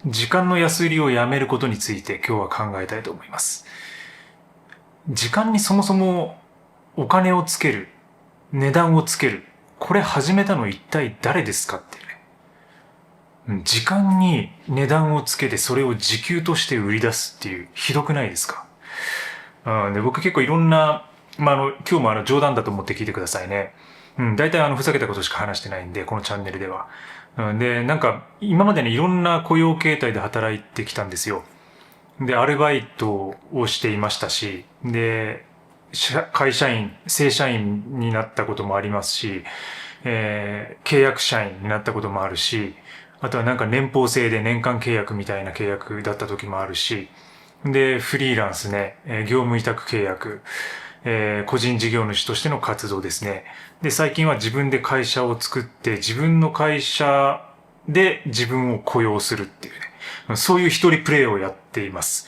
時間の安売りをやめることについて今日は考えたいと思います。時間にそもそもお金をつける、値段をつける、これ始めたの一体誰ですかってね。時間に値段をつけてそれを時給として売り出すっていう、ひどくないですか？で僕結構いろんな、今日も冗談だと思って聞いてくださいね。大体ふざけたことしか話してないんで、このチャンネルでは。で、今までね、いろんな雇用形態で働いてきたんですよ。で、アルバイトをしていましたし、で、会社員、正社員になったこともありますし、契約社員になったこともあるし、あとは年俸制で年間契約みたいな契約だった時もあるし、で、フリーランスね、業務委託契約、個人事業主としての活動ですね。で、最近は自分で会社を作って、自分の会社で自分を雇用するっていうね、そういう一人プレイをやっています。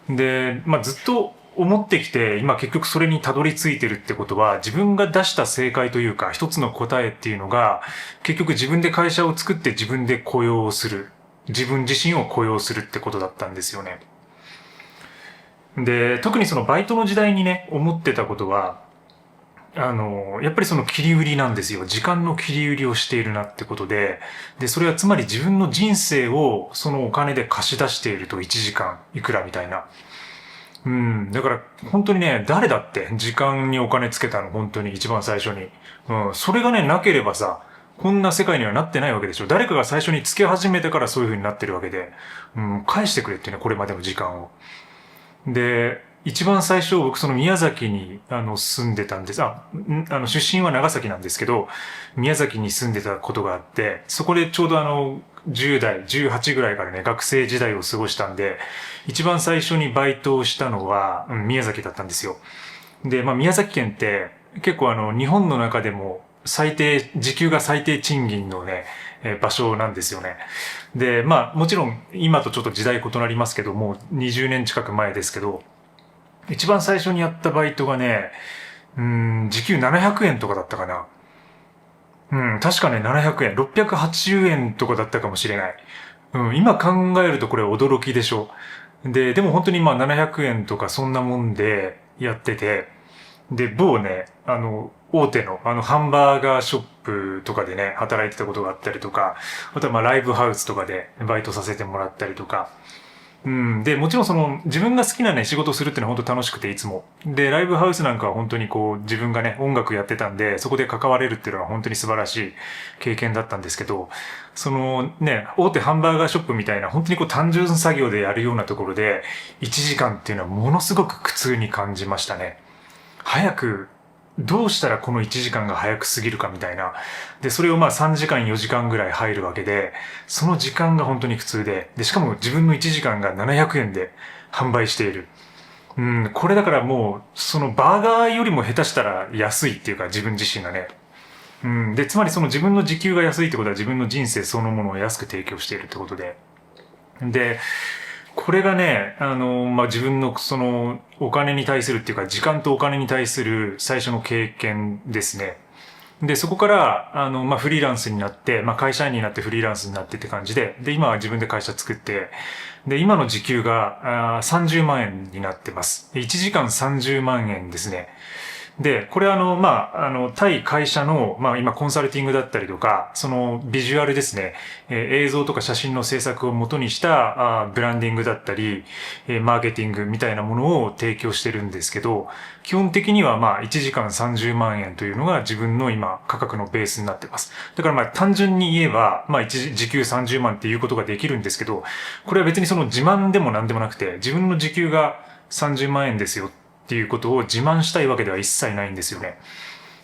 で、ずっと思ってきて、今結局それにたどり着いてるってことは、自分が出した正解というか、一つの答えっていうのが、結局自分で会社を作って自分で雇用をする。自分自身を雇用するってことだったんですよね。で、特にそのバイトの時代にね、思ってたことは、やっぱりその切り売りなんですよ。時間の切り売りをしているなってことで、で、それはつまり自分の人生をそのお金で貸し出していると1時間いくらみたいな。だから本当にね、誰だって時間にお金つけたの、本当に一番最初に。それがね、なければさ、こんな世界にはなってないわけでしょ。誰かが最初につけ始めてからそういう風になってるわけで、返してくれってね、これまでの時間を。で、一番最初僕その宮崎に住んでたんです。出身は長崎なんですけど、宮崎に住んでたことがあって、そこでちょうど10代、18ぐらいからね、学生時代を過ごしたんで、一番最初にバイトをしたのは、宮崎だったんですよ。で、宮崎県って結構日本の中でも時給が最低賃金のね、場所なんですよね。で、もちろん今とちょっと時代異なりますけども、20年近く前ですけど、一番最初にやったバイトがね、時給700円とかだったかな。確かね、700円、680円とかだったかもしれない。今考えるとこれ驚きでしょ。でも本当に700円とかそんなもんでやってて、で、某ね、大手のハンバーガーショップとかでね、働いてたことがあったりとか、あとはライブハウスとかでバイトさせてもらったりとか、で、もちろんその自分が好きなね、仕事をするっていうのは本当楽しくていつも。で、ライブハウスなんかは本当にこう自分がね、音楽やってたんで、そこで関われるっていうのは本当に素晴らしい経験だったんですけど、そのね、大手ハンバーガーショップみたいな本当にこう単純作業でやるようなところで、1時間っていうのはものすごく苦痛に感じましたね。早く、どうしたらこの1時間が早く過ぎるかみたいな。で、それを3時間4時間ぐらい入るわけで、その時間が本当に苦痛で、しかも自分の1時間が700円で販売している。これだからもう、そのバーガーよりも下手したら安いっていうか自分自身がね。で、つまりその自分の時給が安いってことは自分の人生そのものを安く提供しているってことで。で、これがね、自分のそのお金に対するっていうか、時間とお金に対する最初の経験ですね。で、そこから、フリーランスになって、会社員になってフリーランスになってって感じで、で、今は自分で会社作って、で、今の時給が30万円になってます。1時間30万円ですね。で、これ対会社の、今コンサルティングだったりとか、そのビジュアルですね、映像とか写真の制作を元にしたブランディングだったり、マーケティングみたいなものを提供してるんですけど、基本的には1時間30万円というのが自分の今価格のベースになってます。だから単純に言えば、時給30万っていうことができるんですけど、これは別にその自慢でも何でもなくて、自分の時給が30万円ですよっていうことを自慢したいわけでは一切ないんですよね。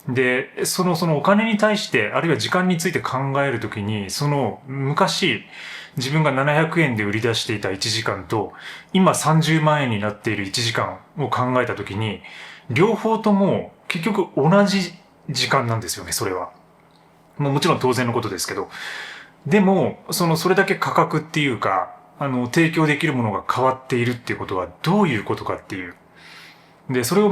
で、そのお金に対して、あるいは時間について考えるときに、その昔、自分が700円で売り出していた1時間と、今30万円になっている1時間を考えたときに、両方とも結局同じ時間なんですよね、それは。もちろん当然のことですけど。でも、それだけ価格っていうか、提供できるものが変わっているっていうことはどういうことかっていう。で、それを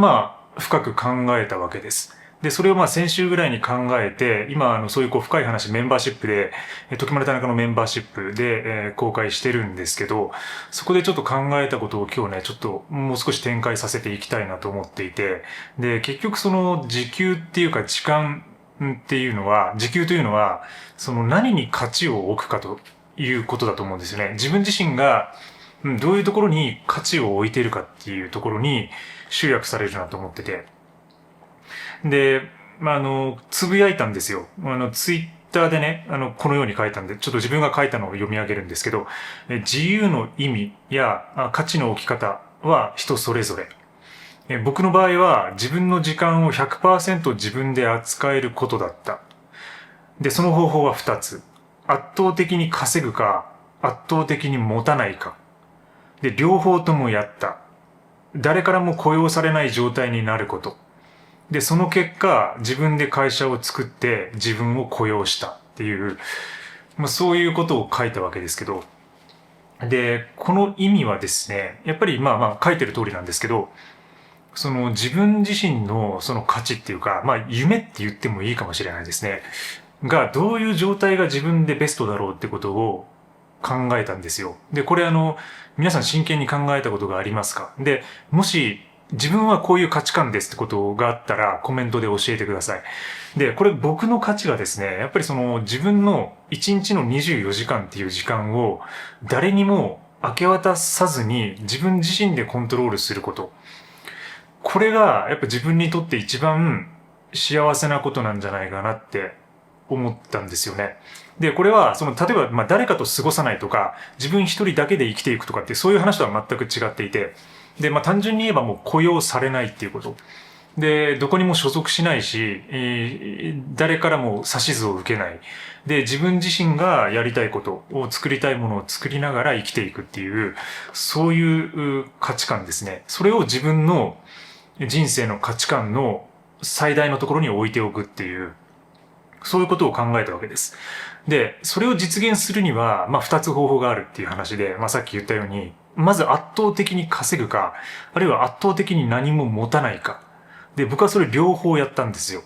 深く考えたわけです。で、それを先週ぐらいに考えて、今、そういう深い話、メンバーシップで、時丸田中のメンバーシップで、公開してるんですけど、そこでちょっと考えたことを今日ね、ちょっともう少し展開させていきたいなと思っていて、で、結局その時給っていうか時間っていうのは、時給というのは、その何に価値を置くかということだと思うんですよね。自分自身がどういうところに価値を置いているかっていうところに集約されるなと思ってて。で、つぶやいたんですよ。ツイッターでね、このように書いたんで、ちょっと自分が書いたのを読み上げるんですけど、自由の意味や価値の置き方は人それぞれ。僕の場合は自分の時間を 100% 自分で扱えることだった。で、その方法は2つ。圧倒的に稼ぐか、圧倒的に持たないか。で、両方ともやった。誰からも雇用されない状態になること。で、その結果、自分で会社を作って自分を雇用したっていう、そういうことを書いたわけですけど、で、この意味はですね、やっぱり書いてる通りなんですけど、その自分自身のその価値っていうか、夢って言ってもいいかもしれないですね。が、どういう状態が自分でベストだろうってことを考えたんですよ。で、これ皆さん真剣に考えたことがありますか？で、もし自分はこういう価値観ですってことがあったらコメントで教えてください。で、これ僕の価値がですね、やっぱりその自分の1日の24時間っていう時間を誰にも明け渡さずに自分自身でコントロールすること。これがやっぱ自分にとって一番幸せなことなんじゃないかなって思ったんですよね。で、これは、例えば、誰かと過ごさないとか、自分一人だけで生きていくとかって、そういう話とは全く違っていて、で、単純に言えばもう雇用されないっていうこと。で、どこにも所属しないし、誰からも指図を受けない。で、自分自身がやりたいことを作りたいものを作りながら生きていくっていう、そういう価値観ですね。それを自分の人生の価値観の最大のところに置いておくっていう、そういうことを考えたわけです。で、それを実現するには、二つ方法があるっていう話で、さっき言ったように、まず圧倒的に稼ぐか、あるいは圧倒的に何も持たないか。で、僕はそれ両方やったんですよ。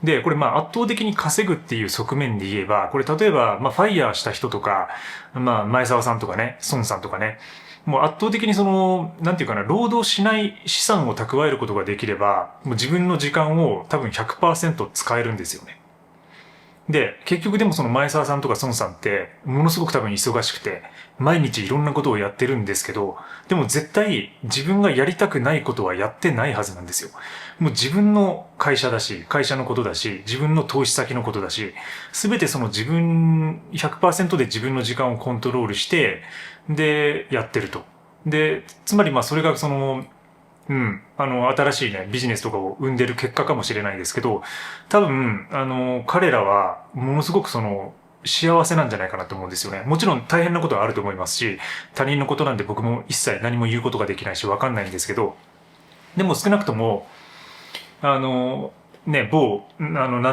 で、これ圧倒的に稼ぐっていう側面で言えば、これ例えば、ファイヤーした人とか、前澤さんとかね、孫さんとかね、もう圧倒的になんていうかな、労働しない資産を蓄えることができれば、もう自分の時間を多分 100% 使えるんですよね。で、結局でもその前澤さんとか孫さんって、ものすごく多分忙しくて、毎日いろんなことをやってるんですけど、でも絶対自分がやりたくないことはやってないはずなんですよ。もう自分の会社だし、会社のことだし、自分の投資先のことだし、すべてその自分100% で自分の時間をコントロールして、で、やってると。で、つまりそれが新しいね、ビジネスとかを生んでる結果かもしれないですけど、多分、彼らは、ものすごく幸せなんじゃないかなと思うんですよね。もちろん大変なことはあると思いますし、他人のことなんで僕も一切何も言うことができないし、わかんないんですけど、でも少なくとも、なん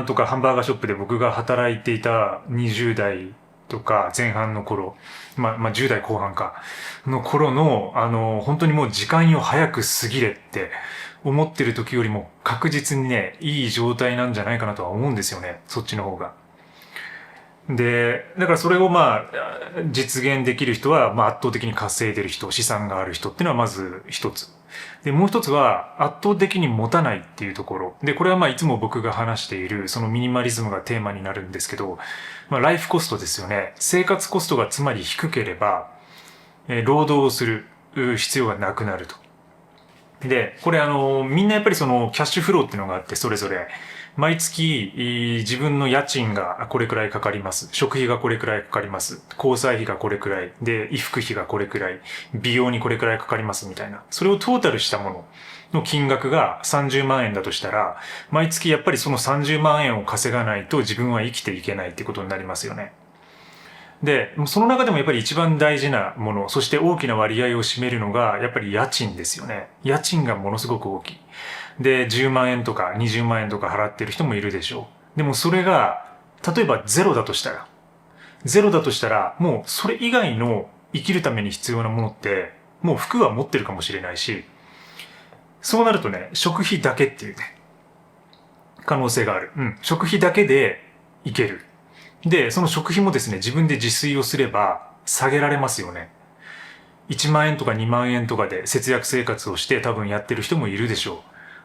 とかハンバーガーショップで僕が働いていた20代とか前半の頃、10代後半か、の頃の、本当にもう時間よ早く過ぎれって思ってる時よりも確実にね、いい状態なんじゃないかなとは思うんですよね。そっちの方が。で、だからそれを実現できる人は、圧倒的に稼いでる人、資産がある人っていうのはまず一つ。で、もう一つは圧倒的に持たないっていうところ。で、これはいつも僕が話しているそのミニマリズムがテーマになるんですけど、ライフコストですよね。生活コストがつまり低ければ、労働をする必要がなくなると。で、これみんなやっぱりキャッシュフローっていうのがあって、それぞれ。毎月、自分の家賃がこれくらいかかります。食費がこれくらいかかります。交際費がこれくらい。で、衣服費がこれくらい。美容にこれくらいかかりますみたいな。それをトータルしたものの金額が30万円だとしたら、毎月やっぱりその30万円を稼がないと自分は生きていけないってことになりますよね。で、その中でもやっぱり一番大事なもの、そして大きな割合を占めるのが、やっぱり家賃ですよね。家賃がものすごく大きい。で、10万円とか20万円とか払ってる人もいるでしょう。でもそれが、例えばゼロだとしたら、もうそれ以外の生きるために必要なものって、もう服は持ってるかもしれないし、そうなるとね、食費だけっていうね。可能性がある。食費だけでいける。で、その食費もですね、自分で自炊をすれば下げられますよね。1万円とか2万円とかで節約生活をして多分やってる人もいるでしょ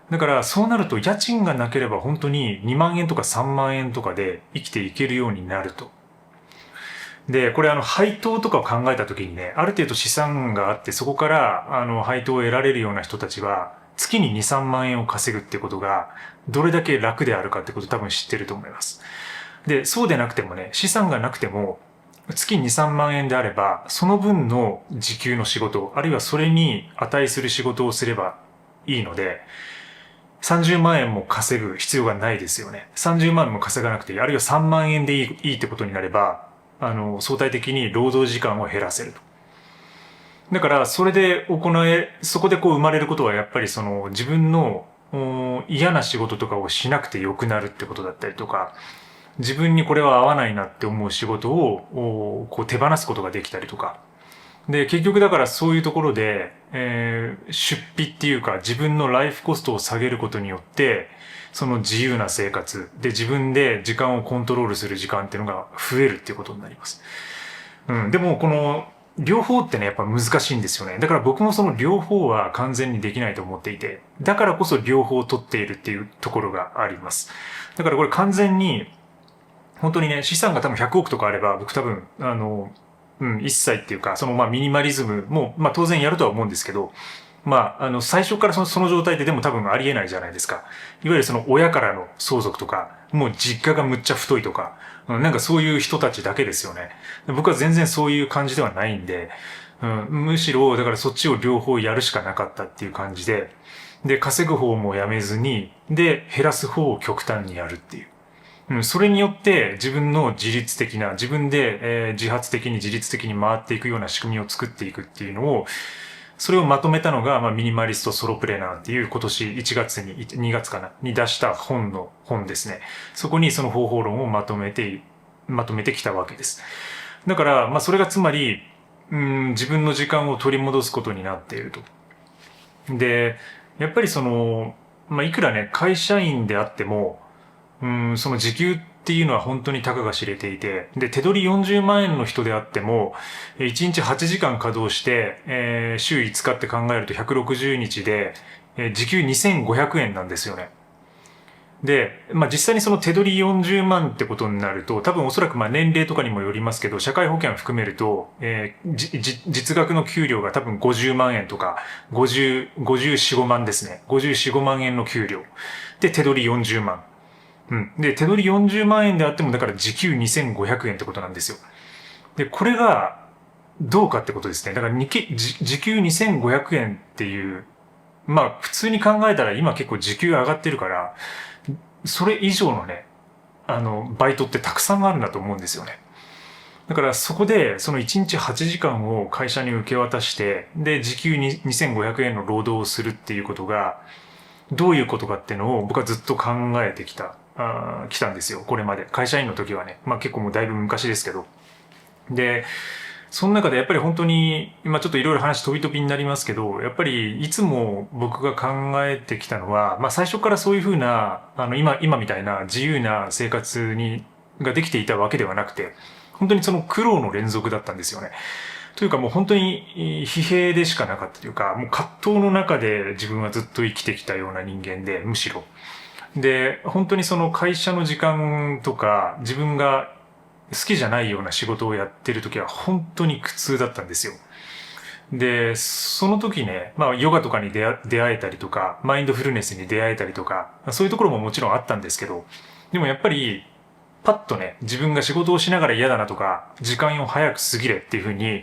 う。だからそうなると家賃がなければ本当に2万円とか3万円とかで生きていけるようになると。で、これ配当とかを考えた時にね、ある程度資産があってそこから配当を得られるような人たちは月に2、3万円を稼ぐってことがどれだけ楽であるかってことを多分知ってると思います。で、そうでなくてもね、資産がなくても月2、3万円であれば、その分の時給の仕事、あるいはそれに値する仕事をすればいいので、30万円も稼ぐ必要がないですよね。30万円も稼がなくていい、あるいは3万円でいいってことになれば、相対的に労働時間を減らせると。だから、それでそこでこう生まれることはやっぱり自分の嫌な仕事とかをしなくてよくなるってことだったりとか、自分にこれは合わないなって思う仕事をこう手放すことができたりとか。で、結局だからそういうところで、出費っていうか自分のライフコストを下げることによって、その自由な生活で自分で時間をコントロールする時間っていうのが増えるっていうことになります。でもこの両方ってね、やっぱ難しいんですよね。だから僕もその両方は完全にできないと思っていて、だからこそ両方取っているっていうところがあります。だからこれ完全に本当にね、資産が多分100億とかあれば、僕多分、一切っていうか、ミニマリズムも、当然やるとは思うんですけど、最初からその状態ででも多分ありえないじゃないですか。いわゆる親からの相続とか、もう実家がむっちゃ太いとか、なんかそういう人たちだけですよね。僕は全然そういう感じではないんで、むしろ、だからそっちを両方やるしかなかったっていう感じで、で、稼ぐ方もやめずに、で、減らす方を極端にやるっていう。それによって自分の自律的な、自分で、自発的に自律的に回っていくような仕組みを作っていくっていうのを、それをまとめたのが、ミニマリストソロプレナーっていう今年1月に、2月かな、に出した本ですね。そこにその方法論をまとめてきたわけです。だから、それがつまり、自分の時間を取り戻すことになっていると。で、やっぱりいくらね、会社員であっても、その時給っていうのは本当にたかが知れていて、で、手取り40万円の人であっても、1日8時間稼働して、週5日って考えると160日で、時給2500円なんですよね。で、実際にその手取り40万ってことになると、多分おそらく年齢とかにもよりますけど、社会保険を含めると、実額の給料が多分50万円とか、54、5万ですね。54、5万円の給料。で、手取り40万。で、手取り40万円であっても、だから時給2500円ってことなんですよ。で、これが、どうかってことですね。だから時給2500円っていう、普通に考えたら今結構時給上がってるから、それ以上のね、バイトってたくさんあるんだと思うんですよね。だからそこで、その1日8時間を会社に受け渡して、で、時給2500円の労働をするっていうことが、どういうことかっていうのを僕はずっと考えてきたんですよ。これまで。会社員の時はね。結構もうだいぶ昔ですけど。で、その中でやっぱり本当に、今ちょっといろいろ話飛び飛びになりますけど、やっぱりいつも僕が考えてきたのは、最初からそういうふうな、今みたいな自由な生活ができていたわけではなくて、本当にその苦労の連続だったんですよね。というかもう本当に疲弊でしかなかったというか、もう葛藤の中で自分はずっと生きてきたような人間で、むしろ。で、本当にその会社の時間とか、自分が好きじゃないような仕事をやってる時は本当に苦痛だったんですよ。で、その時ね、ヨガとかに出会えたりとか、マインドフルネスに出会えたりとか、そういうところももちろんあったんですけど、でもやっぱり、パッとね、自分が仕事をしながら嫌だなとか、時間を早く過ぎれっていう風に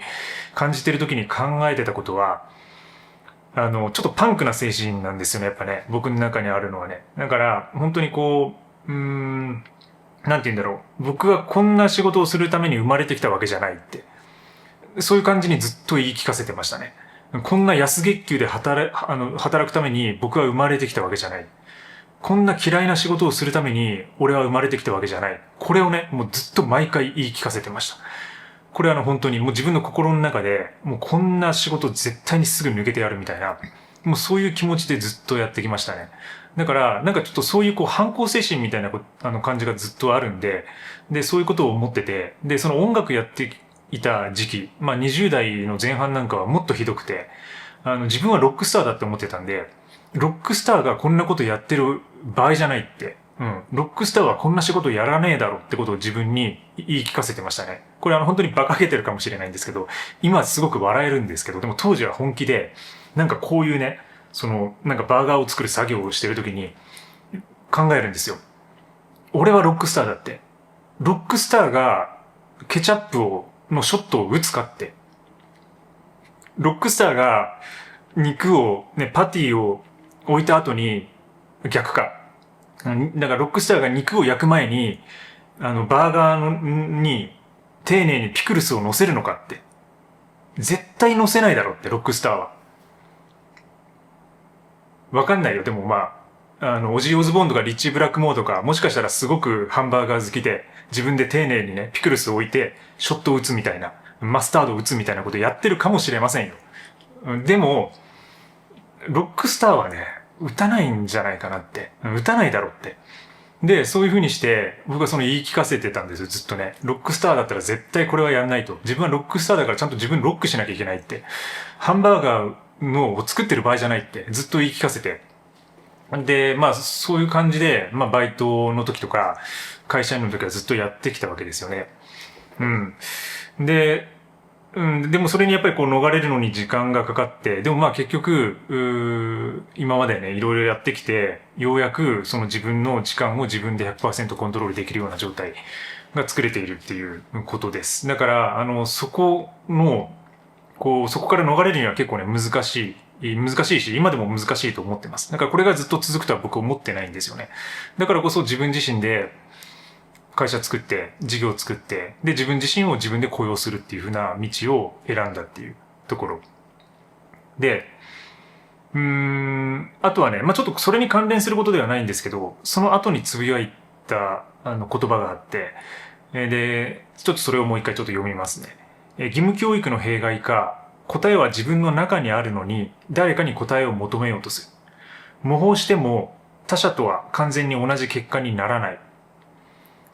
感じてる時に考えてたことは、ちょっとパンクな精神なんですよね、やっぱね。僕の中にあるのはね。だから、本当になんて言うんだろう。僕はこんな仕事をするために生まれてきたわけじゃないって。そういう感じにずっと言い聞かせてましたね。こんな安月給で働くために僕は生まれてきたわけじゃない。こんな嫌いな仕事をするために俺は生まれてきたわけじゃない。これをね、もうずっと毎回言い聞かせてました。これ本当にもう自分の心の中で、もうこんな仕事絶対にすぐ抜けてやるみたいな、もうそういう気持ちでずっとやってきましたね。だから、なんかちょっとそういう反抗精神みたいな感じがずっとあるんで、で、そういうことを思ってて、で、その音楽やっていた時期、まあ20代の前半なんかはもっとひどくて、自分はロックスターだって思ってたんで、ロックスターがこんなことやってる場合じゃないって、ロックスターはこんな仕事やらねえだろってことを自分に言い聞かせてましたね。これ本当に馬鹿げてるかもしれないんですけど、今すごく笑えるんですけど、でも当時は本気で、なんかこういうね、なんかバーガーを作る作業をしてるときに考えるんですよ。俺はロックスターだって。ロックスターがケチャップのショットを打つかって。ロックスターが肉をね、パティを置いた後に逆か。だからロックスターが肉を焼く前に、バーガーに丁寧にピクルスを乗せるのかって。絶対乗せないだろって、ロックスターは。わかんないよ。でもまあ、オジー・オズボーンとかリッチー・ブラックモーとか、もしかしたらすごくハンバーガー好きで、自分で丁寧にね、ピクルスを置いて、ショットを打つみたいな、マスタードを打つみたいなことやってるかもしれませんよ。でも、ロックスターはね、打たないんじゃないかなって。打たないだろって。で、そういう風にして、僕は言い聞かせてたんですよ、ずっとね。ロックスターだったら絶対これはやんないと。自分はロックスターだからちゃんと自分ロックしなきゃいけないって。ハンバーガーを作ってる場合じゃないってずっと言い聞かせて。で、まあそういう感じで、まあバイトの時とか、会社員の時はずっとやってきたわけですよね。で、でもそれにやっぱり逃れるのに時間がかかって、でもまあ結局、今までね、いろいろやってきて、ようやくその自分の時間を自分で 100% コントロールできるような状態が作れているっていうことです。だから、そこから逃れるには結構ね、難しいし、今でも難しいと思ってます。だからこれがずっと続くとは僕は思ってないんですよね。だからこそ自分自身で、会社作って、事業作って、で、自分自身を自分で雇用するっていう風な道を選んだっていうところ。で、あとはね、まあちょっとそれに関連することではないんですけど、その後につぶやいた言葉があって、で、ちょっとそれをもう一回ちょっと読みますね。義務教育の弊害か、答えは自分の中にあるのに、誰かに答えを求めようとする。模倣しても他者とは完全に同じ結果にならない。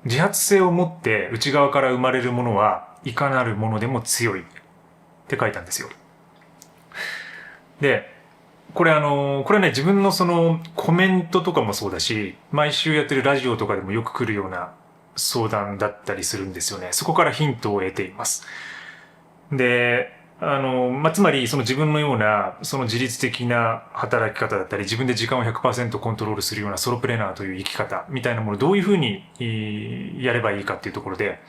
自発性を持って内側から生まれるものはいかなるものでも強いって書いたんですよ。で、これね、自分のコメントとかもそうだし、毎週やってるラジオとかでもよく来るような相談だったりするんですよね。そこからヒントを得ています。で、つまり自分のような自律的な働き方だったり、自分で時間を 100% コントロールするようなソロプレーナーという生き方みたいなものをどういうふうにやればいいかっていうところで、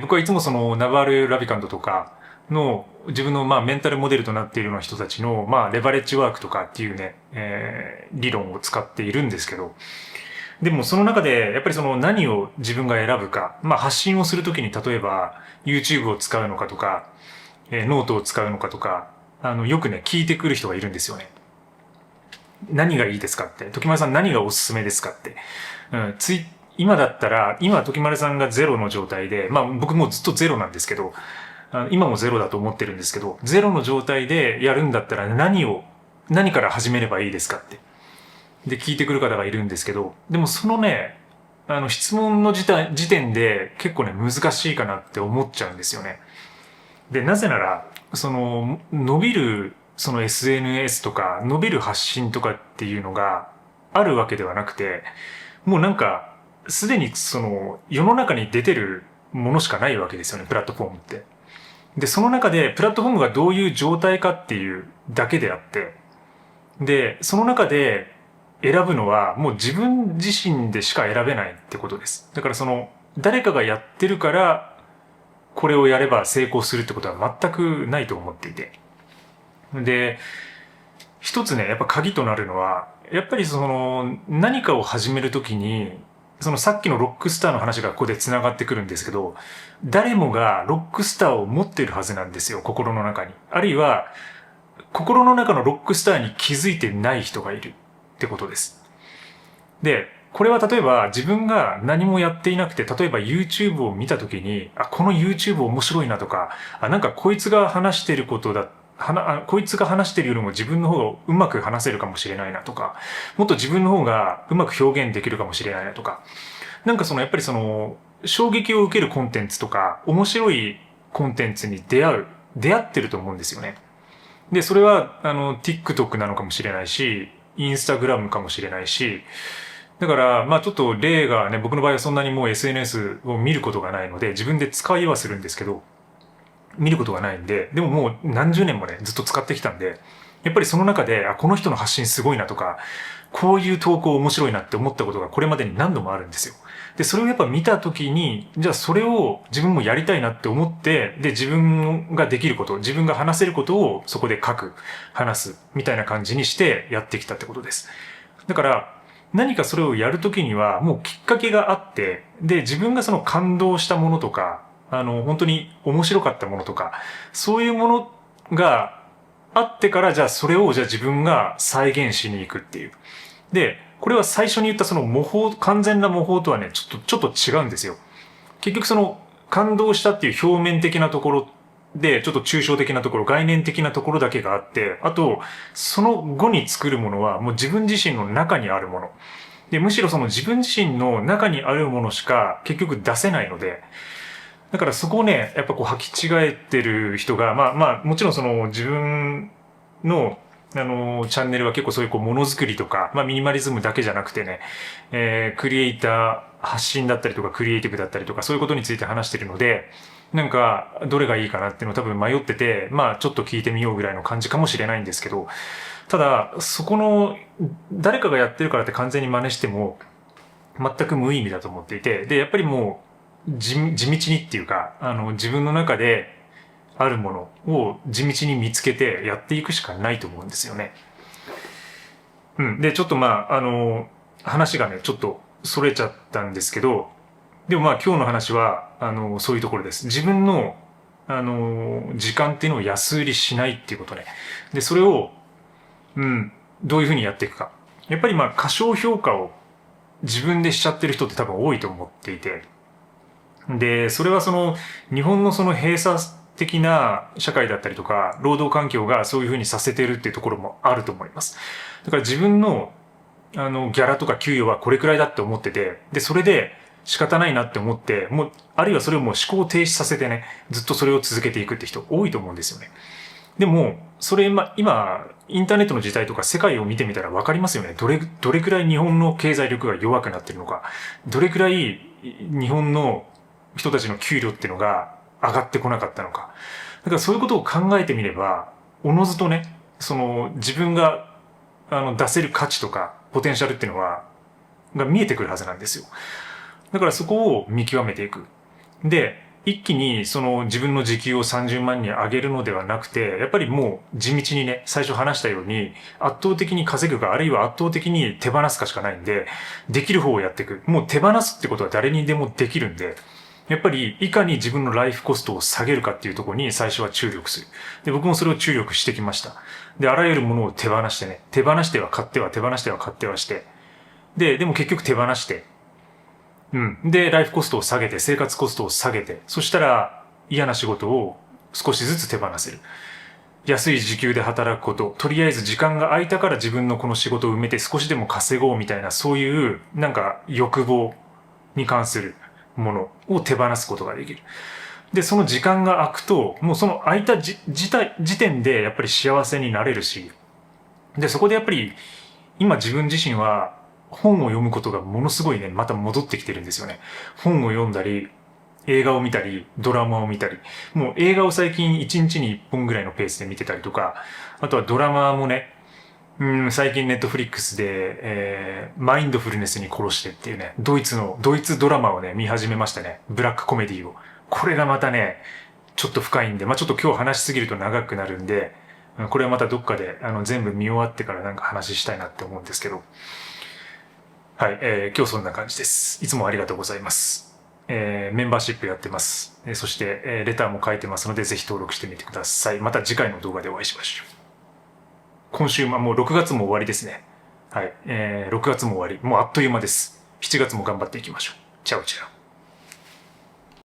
僕はいつもナバール・ラビカントとかの自分のメンタルモデルとなっているような人たちのレバレッジワークとかっていうね、理論を使っているんですけど、でもその中でやっぱり何を自分が選ぶか、発信をするときに例えば YouTube を使うのかとか、ノートを使うのかとか、よくね、聞いてくる人がいるんですよね。何がいいですかって。時丸さん何がおすすめですかって。今だったら、今時丸さんがゼロの状態で、僕もずっとゼロなんですけど、今もゼロだと思ってるんですけど、ゼロの状態でやるんだったら何から始めればいいですかって。で、聞いてくる方がいるんですけど、でも質問の時点で結構ね、難しいかなって思っちゃうんですよね。で、なぜなら、伸びる、SNS とか、伸びる発信とかっていうのがあるわけではなくて、もうなんか、すでに世の中に出てるものしかないわけですよね、プラットフォームって。で、その中で、プラットフォームがどういう状態かっていうだけであって、で、その中で選ぶのは、もう自分自身でしか選べないってことです。だから誰かがやってるから、これをやれば成功するってことは全くないと思っていて。で、一つね、やっぱ鍵となるのは、やっぱり何かを始めるときに、さっきのロックスターの話がここで繋がってくるんですけど、誰もがロックスターを持っているはずなんですよ、心の中に。あるいは、心の中のロックスターに気づいてない人がいるってことです。で、これは例えば自分が何もやっていなくて、例えば YouTube を見たときに、この YouTube 面白いなとか、なんかこいつが話してることだっこいつが話してるよりも自分の方がうまく話せるかもしれないなとか、もっと自分の方がうまく表現できるかもしれないなとか、なんかやっぱり衝撃を受けるコンテンツとか、面白いコンテンツに出会ってると思うんですよね。で、それは、TikTok なのかもしれないし、Instagram かもしれないし、だから、まあちょっと例がね、僕の場合はそんなにもう SNS を見ることがないので、自分で使いはするんですけど、見ることがないんで、でももう何十年もね、ずっと使ってきたんで、やっぱりその中で、この人の発信すごいなとか、こういう投稿面白いなって思ったことがこれまでに何度もあるんですよ。で、それをやっぱ見たときに、じゃあそれを自分もやりたいなって思って、で、自分ができること、自分が話せることをそこで書く、話す、みたいな感じにしてやってきたってことです。だから、何かそれをやるときには、もうきっかけがあって、で、自分がその感動したものとか、本当に面白かったものとか、そういうものがあってから、じゃあそれをじゃあ自分が再現しに行くっていう。で、これは最初に言ったその模倣、完全な模倣とはね、ちょっと違うんですよ。結局感動したっていう表面的なところで、ちょっと抽象的なところ、概念的なところだけがあって、あと、その後に作るものはもう自分自身の中にあるもの。で、むしろその自分自身の中にあるものしか結局出せないので、だからそこをね、やっぱ履き違えてる人が、まあ、もちろん自分の、チャンネルは結構そういうものづくりとか、まあミニマリズムだけじゃなくてね、クリエイター発信だったりとか、クリエイティブだったりとか、そういうことについて話してるので、なんか、どれがいいかなっていうのを多分迷ってて、まあちょっと聞いてみようぐらいの感じかもしれないんですけど、ただ、誰かがやってるからって完全に真似しても、全く無意味だと思っていて、で、やっぱりもう、地道にっていうか、自分の中であるものを地道に見つけてやっていくしかないと思うんですよね。うん。で、ちょっと話がね、ちょっと逸れちゃったんですけど、でも今日の話は、そういうところです。自分の、時間っていうのを安売りしないっていうことね。で、それを、どういうふうにやっていくか。やっぱり過小評価を自分でしちゃってる人って多分多いと思っていて、で、それは日本の閉鎖的な社会だったりとか、労働環境がそういうふうにさせてるっていうところもあると思います。だから自分の、ギャラとか給与はこれくらいだって思ってて、で、それで仕方ないなって思って、もう、あるいはそれをもう思考停止させてね、ずっとそれを続けていくって人多いと思うんですよね。でも、それ今、インターネットの時代とか世界を見てみたら分かりますよね。どれくらい日本の経済力が弱くなってるのか。どれくらい日本の人たちの給料っていうのが上がってこなかったのか。だからそういうことを考えてみれば、おのずとね、自分が、出せる価値とか、ポテンシャルっていうのが見えてくるはずなんですよ。だからそこを見極めていく。で、一気に自分の時給を30万に上げるのではなくて、やっぱりもう地道にね、最初話したように、圧倒的に稼ぐか、あるいは圧倒的に手放すかしかないんで、できる方をやっていく。もう手放すってことは誰にでもできるんで、やっぱりいかに自分のライフコストを下げるかっていうところに最初は注力する。で、僕もそれを注力してきました。で、あらゆるものを手放してね、手放しては買っては手放しては買ってはして、でも結局手放して、で、ライフコストを下げて、生活コストを下げて、そしたら嫌な仕事を少しずつ手放せる。安い時給で働くこと、とりあえず時間が空いたから自分のこの仕事を埋めて少しでも稼ごうみたいな、そういうなんか欲望に関するものを手放すことができる。で、その時間が空くと、もうその空いた時点でやっぱり幸せになれるし、で、そこでやっぱり今自分自身は本を読むことがものすごいね、また戻ってきてるんですよね。本を読んだり、映画を見たり、ドラマを見たり、もう映画を最近1日に1本ぐらいのペースで見てたりとか、あとはドラマもね、最近ネットフリックスで、マインドフルネスに殺してっていうね、ドイツドラマをね、見始めましたね。ブラックコメディを。これがまたね、ちょっと深いんで、ちょっと今日話しすぎると長くなるんで、これはまたどっかで全部見終わってからなんか話したいなって思うんですけど。はい、今日そんな感じです。いつもありがとうございます。メンバーシップやってます。そして、レターも書いてますので、ぜひ登録してみてください。また次回の動画でお会いしましょう。今週もう6月も終わりですね。はい、6月も終わり。もうあっという間です。7月も頑張っていきましょう。チャオチャオ。